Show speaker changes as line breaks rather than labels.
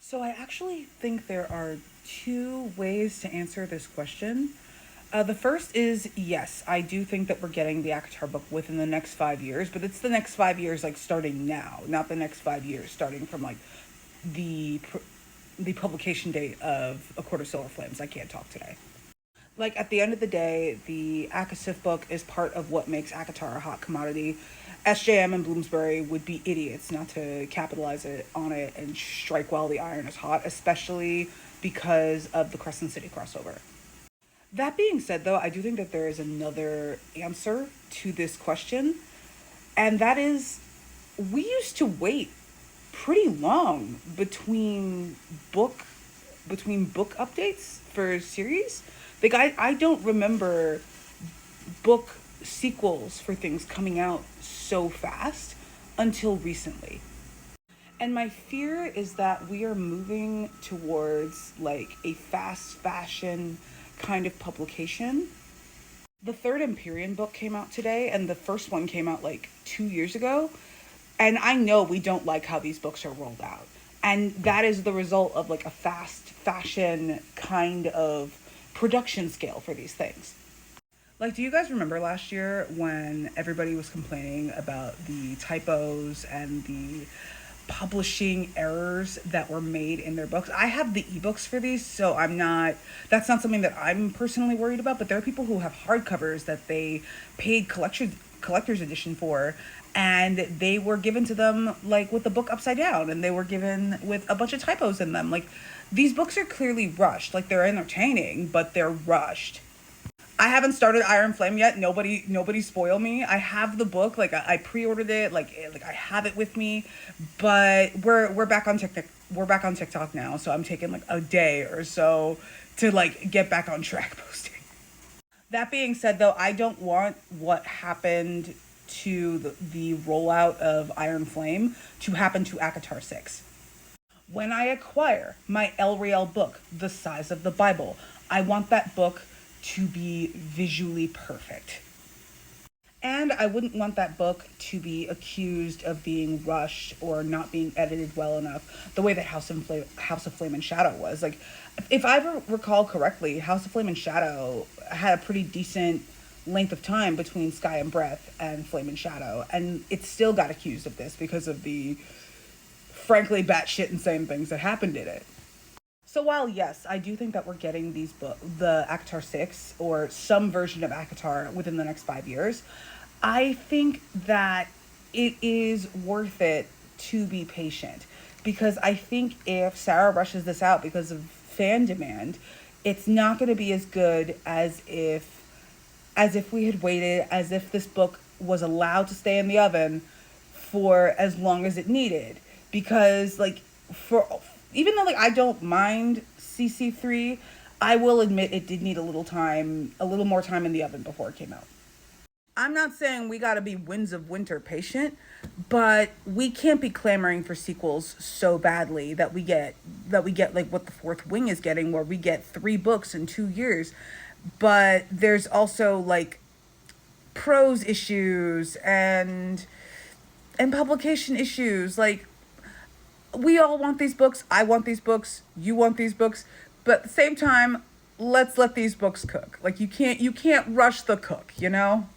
So I actually think there are two ways to answer this question. The first is yes, I do think that we're getting the ACOTAR book within the next 5 years, but it's the next 5 years like starting now, not the next 5 years starting from like the the publication date of A Quarter Solar Flames. I can't talk today. Like at the end of the day, the ACOSIF book is part of what makes ACOTAR a hot commodity. SJM and Bloomsbury would be idiots not to capitalize on it and strike while the iron is hot, especially because of the Crescent City crossover. That being said, though, I do think that there is another answer to this question, and that is we used to wait pretty long book between book updates for series. Like I don't remember book sequels for things coming out so fast until recently. And my fear is that we are moving towards like a fast fashion kind of publication. The third Empyrean book came out today, and the first one came out like 2 years ago. And I know we don't like how these books are rolled out. And that is the result of like a fast fashion kind of production scale for these things. Like, do you guys remember last year when everybody was complaining about the typos and the publishing errors that were made in their books? I have the ebooks for these, so that's not something that I'm personally worried about, but there are people who have hardcovers that they paid collector's edition for, and they were given to them like with the book upside down, and they were given with a bunch of typos in them. Like, these books are clearly rushed. Like, they're entertaining, but they're rushed. I haven't started Iron Flame yet. Nobody spoil me. I have the book. Like I pre-ordered it. Like I have it with me. But we're back on TikTok. We're back on TikTok now. So I'm taking like a day or so to like get back on track posting. That being said, though, I don't want what happened to the rollout of Iron Flame to happen to ACOTAR 6. When I acquire my Elriel book, the size of the Bible, I want that book to be visually perfect. And I wouldn't want that book to be accused of being rushed or not being edited well enough, the way that House of Flame and Shadow was. Like, if I recall correctly, House of Flame and Shadow had a pretty decent length of time between Sky and Breath and Flame and Shadow, and it still got accused of this because of the frankly batshit insane things that happened in it. So while yes, I do think that we're getting the ACOTAR 6 or some version of ACOTAR within the next 5 years, I think that it is worth it to be patient, because I think if Sarah rushes this out because of fan demand, it's not going to be as good as if we had waited, as if this book was allowed to stay in the oven for as long as it needed. Because like even though like I don't mind CC3, I will admit it did need a little more time in the oven before it came out. I'm not saying we got to be Winds of Winter patient, but we can't be clamoring for sequels so badly that we get like what The Fourth Wing is getting, where we get 3 books in 2 years. But there's also like prose issues and publication issues. Like, we all want these books. I want these books. You want these books. But at the same time, let's let these books cook. Like, you can't rush the cook, you know?